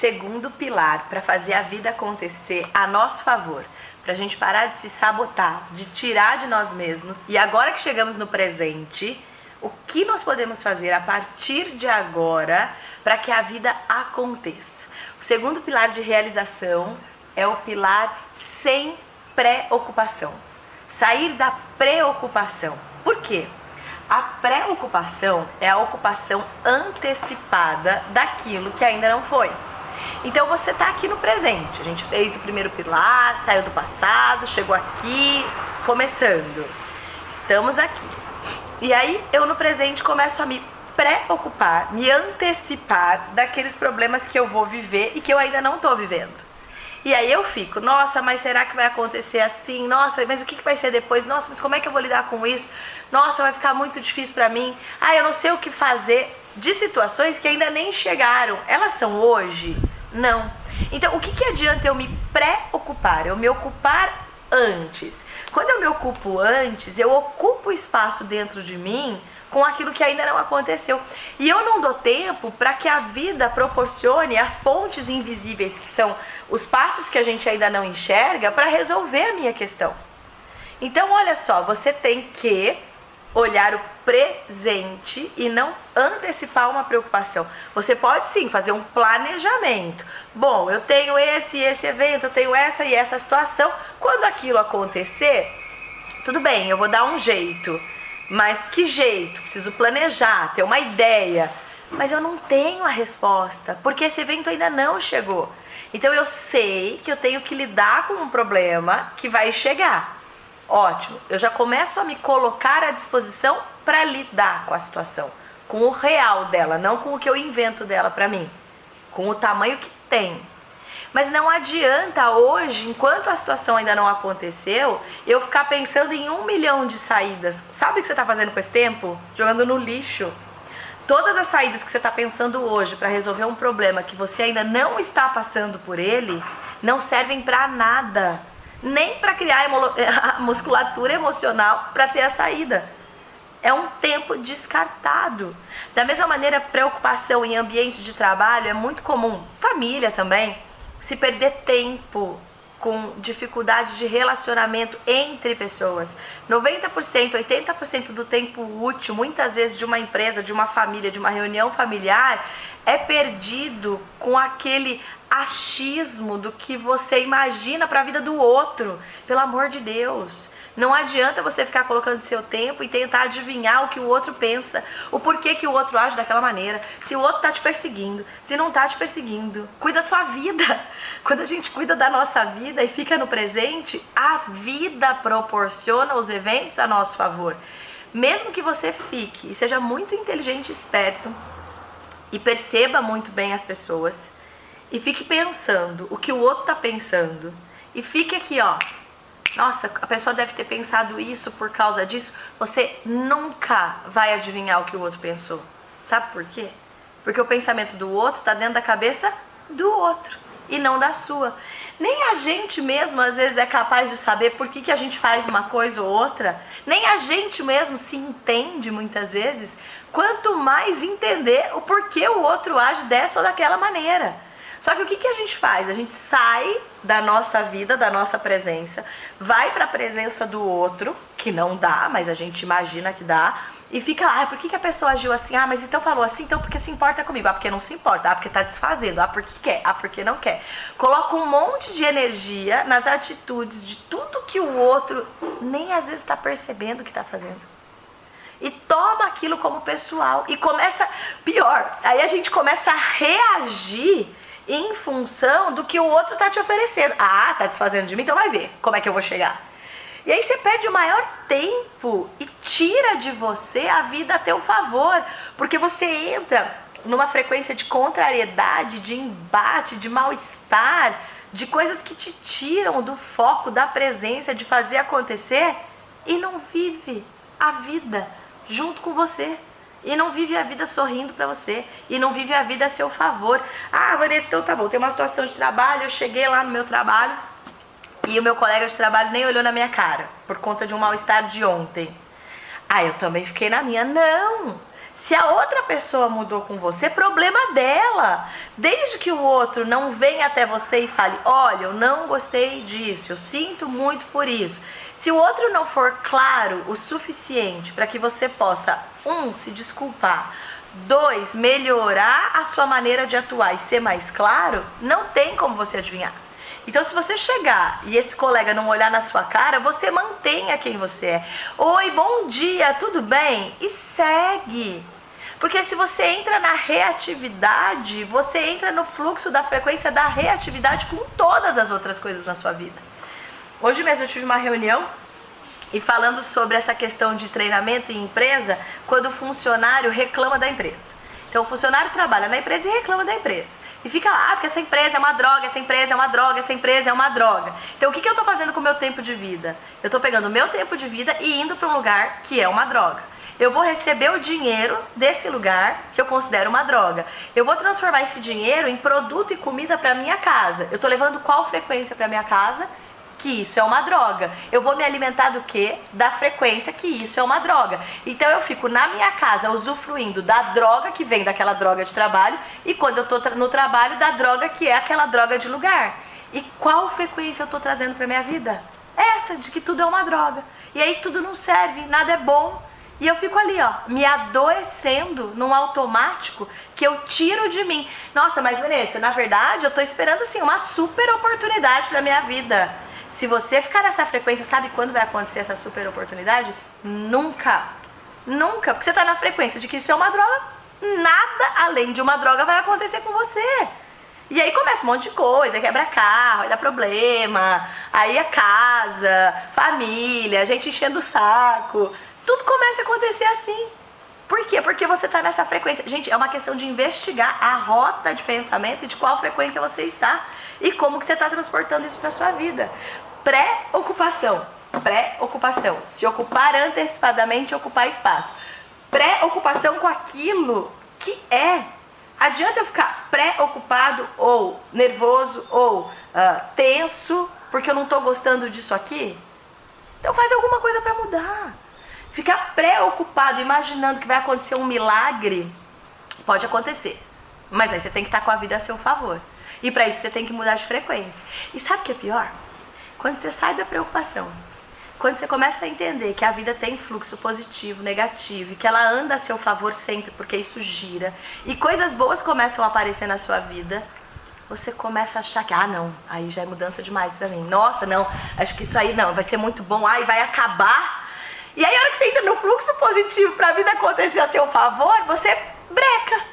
segundo pilar para fazer a vida acontecer a nosso favor, para a gente parar de se sabotar, de tirar de nós mesmos. E agora que chegamos no presente, o que nós podemos fazer a partir de agora para que a vida aconteça? O segundo pilar de realização é o pilar sem preocupação. Sair da preocupação. Por quê? A preocupação é a ocupação antecipada daquilo que ainda não foi. Então você está aqui no presente. A gente fez o primeiro pilar, saiu do passado, chegou aqui, começando. Estamos aqui. E aí eu no presente começo a me preocupar, me antecipar daqueles problemas que eu vou viver e que eu ainda não estou vivendo. E aí eu fico, nossa, mas será que vai acontecer assim? Nossa, mas o que vai ser depois? Nossa, mas como é que eu vou lidar com isso? Nossa, vai ficar muito difícil pra mim. Ah, eu não sei o que fazer, de situações que ainda nem chegaram. Elas são hoje? Não. Então, o que adianta eu me preocupar? Eu me ocupar antes. Quando eu me ocupo antes, eu ocupo espaço dentro de mim com aquilo que ainda não aconteceu. E eu não dou tempo para que a vida proporcione as pontes invisíveis, que são os passos que a gente ainda não enxerga, para resolver a minha questão. Então, olha só, você tem que olhar o presente e não antecipar uma preocupação. Você pode sim fazer um planejamento. Bom, eu tenho esse evento, eu tenho essa e essa situação. Quando aquilo acontecer, tudo bem, eu vou dar um jeito. Mas que jeito? Preciso planejar, ter uma ideia. Mas eu não tenho a resposta, porque esse evento ainda não chegou. Então eu sei que eu tenho que lidar com um problema que vai chegar. Ótimo, eu já começo a me colocar à disposição para lidar com a situação, com o real dela, não com o que eu invento dela para mim, com o tamanho que tem. Mas não adianta hoje, enquanto a situação ainda não aconteceu, eu ficar pensando em 1 milhão de saídas. Sabe o que você está fazendo com esse tempo? Jogando no lixo. Todas as saídas que você está pensando hoje para resolver um problema que você ainda não está passando por ele, não servem para nada. Nem para criar a musculatura emocional para ter a saída. É um tempo descartado. Da mesma maneira, preocupação em ambiente de trabalho é muito comum. Família também. Se perder tempo com dificuldade de relacionamento entre pessoas. 90%, 80% do tempo útil, muitas vezes de uma empresa, de uma família, de uma reunião familiar, é perdido com aquele achismo do que você imagina para a vida do outro. Pelo amor de Deus. Não adianta você ficar colocando seu tempo e tentar adivinhar o que o outro pensa, o porquê que o outro age daquela maneira, se o outro está te perseguindo, se não está te perseguindo. Cuida da sua vida. Quando a gente cuida da nossa vida e fica no presente, a vida proporciona os eventos a nosso favor. Mesmo que você fique e seja muito inteligente e esperto e perceba muito bem as pessoas e fique pensando o que o outro está pensando e fique aqui, ó. Nossa, a pessoa deve ter pensado isso por causa disso. Você nunca vai adivinhar o que o outro pensou. Sabe por quê? Porque o pensamento do outro está dentro da cabeça do outro e não da sua. Nem a gente mesmo às vezes é capaz de saber por que a gente faz uma coisa ou outra. Nem a gente mesmo se entende muitas vezes. Quanto mais entender o porquê o outro age dessa ou daquela maneira. Só que o que a gente faz? A gente sai da nossa vida, da nossa presença, vai para a presença do outro, que não dá, mas a gente imagina que dá, e fica lá, por que a pessoa agiu assim? Ah, mas então falou assim, então porque se importa comigo? Ah, porque não se importa, ah, porque tá desfazendo, ah, porque quer, ah, porque não quer. Coloca um monte de energia nas atitudes de tudo que o outro nem às vezes está percebendo que está fazendo. E toma aquilo como pessoal, e começa, pior, aí a gente começa a reagir em função do que o outro está te oferecendo. Ah, tá desfazendo de mim? Então vai ver como é que eu vou chegar. E aí você perde o maior tempo e tira de você a vida a teu favor. Porque você entra numa frequência de contrariedade, de embate, de mal-estar, de coisas que te tiram do foco, da presença, de fazer acontecer e não vive a vida junto com você. E não vive a vida sorrindo pra você. E não vive a vida a seu favor. Ah, Vanessa, então tá bom. Tem uma situação de trabalho. Eu cheguei lá no meu trabalho e o meu colega de trabalho nem olhou na minha cara por conta de um mal-estar de ontem. Ah, eu também fiquei na minha. Não! Se a outra pessoa mudou com você, problema dela. Desde que o outro não venha até você e fale, olha, eu não gostei disso, eu sinto muito por isso. Se o outro não for claro o suficiente para que você possa, 1, se desculpar, 2, melhorar a sua maneira de atuar e ser mais claro, não tem como você adivinhar. Então, se você chegar e esse colega não olhar na sua cara, você mantenha quem você é. Oi, bom dia, tudo bem? E segue. Porque se você entra na reatividade, você entra no fluxo da frequência da reatividade com todas as outras coisas na sua vida. Hoje mesmo eu tive uma reunião e falando sobre essa questão de treinamento em empresa, quando o funcionário reclama da empresa. Então, o funcionário trabalha na empresa e reclama da empresa. E fica lá, porque essa empresa é uma droga, essa empresa é uma droga, essa empresa é uma droga. Então, o que eu estou fazendo com o meu tempo de vida? Eu estou pegando o meu tempo de vida e indo para um lugar que é uma droga. Eu vou receber o dinheiro desse lugar que eu considero uma droga. Eu vou transformar esse dinheiro em produto e comida para minha casa. Eu estou levando qual frequência para minha casa? Que isso é uma droga. Eu vou me alimentar do quê? Da frequência que isso é uma droga. Então eu fico na minha casa usufruindo da droga que vem daquela droga de trabalho e quando eu estou no trabalho da droga que é aquela droga de lugar. E qual frequência eu estou trazendo para minha vida? Essa, de que tudo é uma droga. E aí tudo não serve, nada é bom. E eu fico ali, ó, me adoecendo num automático que eu tiro de mim. Nossa, mas Vanessa, na verdade eu tô esperando assim uma super oportunidade pra minha vida. Se você ficar nessa frequência, sabe quando vai acontecer essa super oportunidade? Nunca. Nunca. Porque você tá na frequência de que isso é uma droga, nada além de uma droga vai acontecer com você. E aí começa um monte de coisa, quebra carro, aí dá problema, aí a casa, família, gente enchendo o saco. Tudo começa a acontecer assim. Por quê? Porque você está nessa frequência. Gente, é uma questão de investigar a rota de pensamento e de qual frequência você está. E como que você está transportando isso para a sua vida. Pré-ocupação. Pré-ocupação. Se ocupar antecipadamente, ocupar espaço. Pré-ocupação com aquilo que é. Adianta eu ficar pré-ocupado ou nervoso ou tenso porque eu não estou gostando disso aqui? Então faz alguma coisa para mudar. Ficar preocupado, imaginando que vai acontecer um milagre, pode acontecer. Mas aí você tem que estar com a vida a seu favor. E para isso você tem que mudar de frequência. E sabe o que é pior? Quando você sai da preocupação, quando você começa a entender que a vida tem fluxo positivo, negativo, e que ela anda a seu favor sempre, porque isso gira, e coisas boas começam a aparecer na sua vida, você começa a achar que, não, aí já é mudança demais pra mim. Nossa, não, acho que isso aí não, vai ser muito bom, vai acabar. E aí, a hora que você entra no fluxo positivo para a vida acontecer a seu favor, você breca.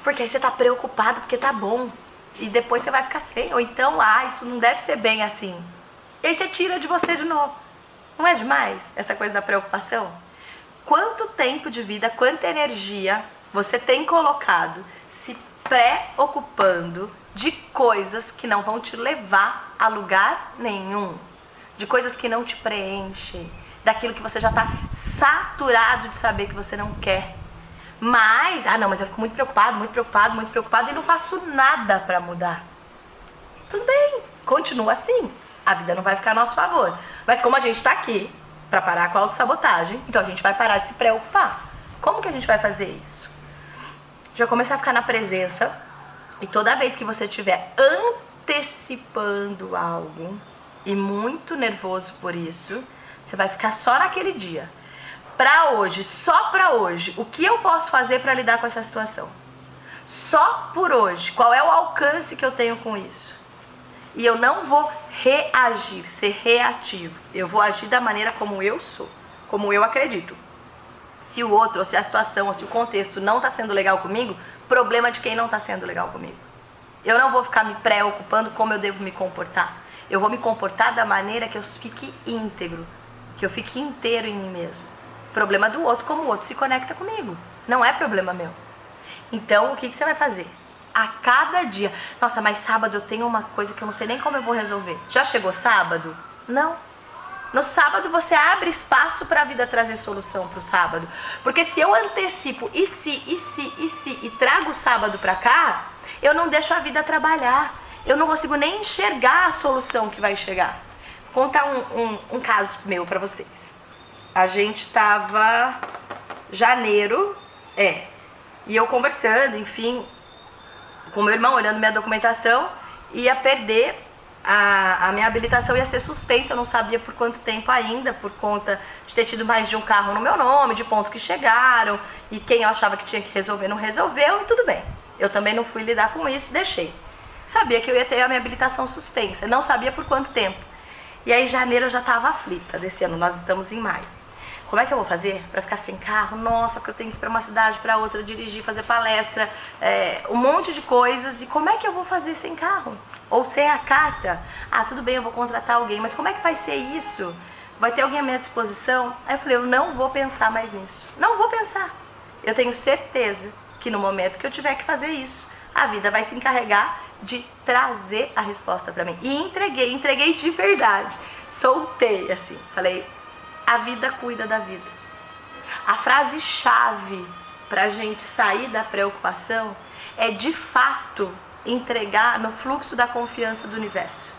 Porque aí você tá preocupado porque tá bom. E depois você vai ficar sem. Ou então, isso não deve ser bem assim. E aí você tira de você de novo. Não é demais essa coisa da preocupação? Quanto tempo de vida, quanta energia você tem colocado se preocupando de coisas que não vão te levar a lugar nenhum. De coisas que não te preenchem. Daquilo que você já está saturado de saber que você não quer. Mas eu fico muito preocupado e não faço nada para mudar. Tudo bem, continua assim. A vida não vai ficar a nosso favor. Mas como a gente está aqui para parar com a autossabotagem, então a gente vai parar de se preocupar. Como que a gente vai fazer isso? Já começar a ficar na presença e toda vez que você estiver antecipando algo e muito nervoso por isso, você vai ficar só naquele dia. Pra hoje, só pra hoje, o que eu posso fazer pra lidar com essa situação? Só por hoje, qual é o alcance que eu tenho com isso? E eu não vou reagir, ser reativo. Eu vou agir da maneira como eu sou, como eu acredito. Se o outro, ou se a situação, ou se o contexto não tá sendo legal comigo, problema de quem não tá sendo legal comigo. Eu não vou ficar me preocupando como eu devo me comportar. Eu vou me comportar da maneira que eu fique íntegro. Que eu fique inteiro em mim mesmo. Problema do outro, como o outro se conecta comigo. Não é problema meu. Então, o que você vai fazer? A cada dia. Nossa, mas sábado eu tenho uma coisa que eu não sei nem como eu vou resolver. Já chegou sábado? Não. No sábado você abre espaço para a vida trazer solução para o sábado. Porque se eu antecipo e trago o sábado para cá, eu não deixo a vida trabalhar. Eu não consigo nem enxergar a solução que vai chegar. Vou contar um caso meu pra vocês. A gente tava janeiro E eu conversando, enfim, com meu irmão, olhando minha documentação, ia perder a minha habilitação, ia ser suspensa, eu não sabia por quanto tempo ainda, por conta de ter tido mais de um carro no meu nome, de pontos que chegaram, e quem eu achava que tinha que resolver não resolveu, e tudo bem. Eu também não fui lidar com isso, deixei. Sabia que eu ia ter a minha habilitação suspensa, não sabia por quanto tempo. E aí em janeiro eu já estava aflita, desse ano, nós estamos em maio. Como é que eu vou fazer para ficar sem carro? Nossa, porque eu tenho que ir para uma cidade, para outra, dirigir, fazer palestra, um monte de coisas. E como é que eu vou fazer sem carro? Ou sem a carta? Ah, tudo bem, eu vou contratar alguém, mas como é que vai ser isso? Vai ter alguém à minha disposição? Aí eu falei, eu não vou pensar mais nisso. Não vou pensar. Eu tenho certeza que no momento que eu tiver que fazer isso, a vida vai se encarregar de trazer a resposta para mim. E entreguei de verdade. Soltei, assim, falei, a vida cuida da vida. A frase-chave pra gente sair da preocupação é, de fato, entregar no fluxo da confiança do universo.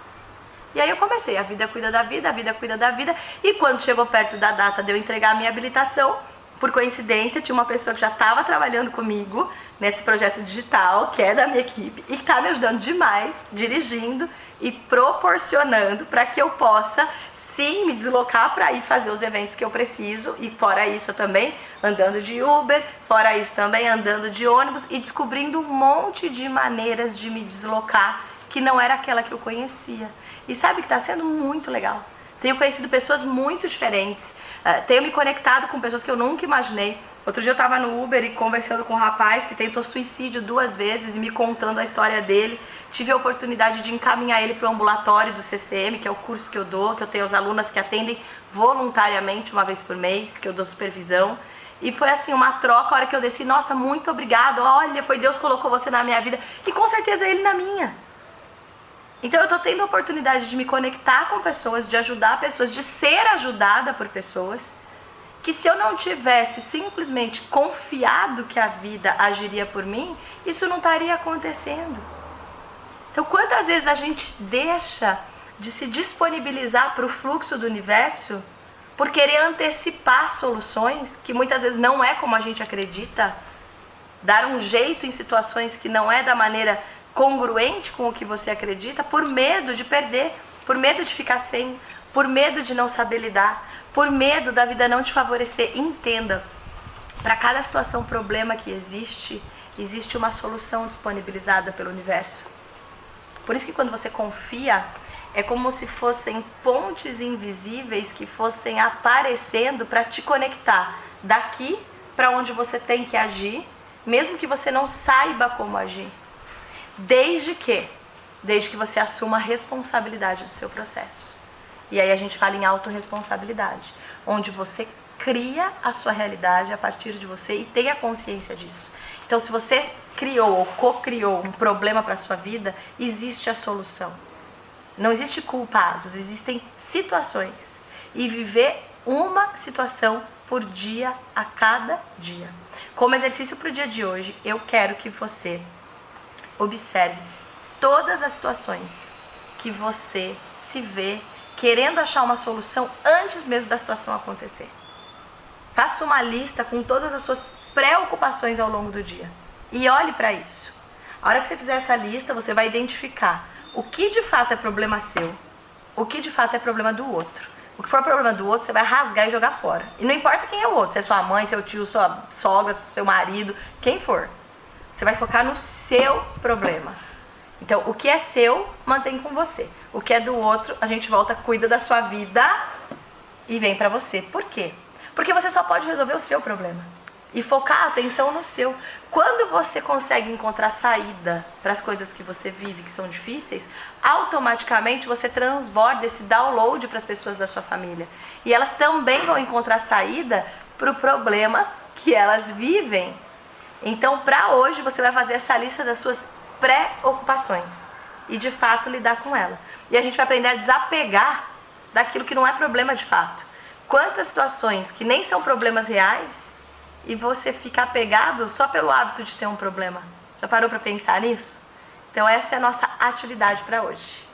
E aí eu comecei, a vida cuida da vida, a vida cuida da vida. E quando chegou perto da data de eu entregar a minha habilitação, por coincidência, tinha uma pessoa que já estava trabalhando comigo nesse projeto digital, que é da minha equipe, e que está me ajudando demais, dirigindo e proporcionando para que eu possa sim me deslocar para ir fazer os eventos que eu preciso. E fora isso eu também andando de Uber, fora isso também andando de ônibus e descobrindo um monte de maneiras de me deslocar que não era aquela que eu conhecia. E sabe que está sendo muito legal. Tenho conhecido pessoas muito diferentes, tenho me conectado com pessoas que eu nunca imaginei. Outro dia eu estava no Uber e conversando com um rapaz que tentou suicídio 2 vezes e me contando a história dele. Tive a oportunidade de encaminhar ele para o ambulatório do CCM, que é o curso que eu dou, que eu tenho as alunas que atendem voluntariamente uma vez por mês, que eu dou supervisão. E foi assim, uma troca, a hora que eu desci, nossa, muito obrigado, olha, foi Deus que colocou você na minha vida. E com certeza ele na minha. Então eu estou tendo a oportunidade de me conectar com pessoas, de ajudar pessoas, de ser ajudada por pessoas, que se eu não tivesse simplesmente confiado que a vida agiria por mim, isso não estaria acontecendo. Então quantas vezes a gente deixa de se disponibilizar para o fluxo do universo por querer antecipar soluções, que muitas vezes não é como a gente acredita, dar um jeito em situações que não é da maneira congruente com o que você acredita, por medo de perder, por medo de ficar sem, por medo de não saber lidar, por medo da vida não te favorecer. Entenda, para cada situação, problema que existe, existe uma solução disponibilizada pelo universo. Por isso que quando você confia, é como se fossem pontes invisíveis que fossem aparecendo para te conectar daqui para onde você tem que agir, mesmo que você não saiba como agir. Desde que você assuma a responsabilidade do seu processo. E aí a gente fala em autorresponsabilidade, onde você cria a sua realidade a partir de você e tenha consciência disso. Então, se você criou ou co-criou um problema para a sua vida, existe a solução. Não existe culpados, existem situações. E viver uma situação por dia, a cada dia. Como exercício para o dia de hoje, eu quero que você observe todas as situações que você se vê querendo achar uma solução antes mesmo da situação acontecer. Faça uma lista com todas as suas preocupações ao longo do dia e olhe para isso. A hora que você fizer essa lista, você vai identificar o que de fato é problema seu, o que de fato é problema do outro. O que for problema do outro, você vai rasgar e jogar fora. E não importa quem é o outro, se é sua mãe, seu tio, sua sogra, seu marido, quem for. Você vai focar no seu problema. Então, o que é seu, mantém com você. O que é do outro, a gente volta, cuida da sua vida e vem pra você. Por quê? Porque você só pode resolver o seu problema. E focar a atenção no seu. Quando você consegue encontrar saída para as coisas que você vive, que são difíceis, automaticamente você transborda esse download para as pessoas da sua família. E elas também vão encontrar saída para o problema que elas vivem. Então, para hoje, você vai fazer essa lista das suas preocupações e, de fato, lidar com ela. E a gente vai aprender a desapegar daquilo que não é problema de fato. Quantas situações que nem são problemas reais e você fica apegado só pelo hábito de ter um problema. Já parou para pensar nisso? Então, essa é a nossa atividade para hoje.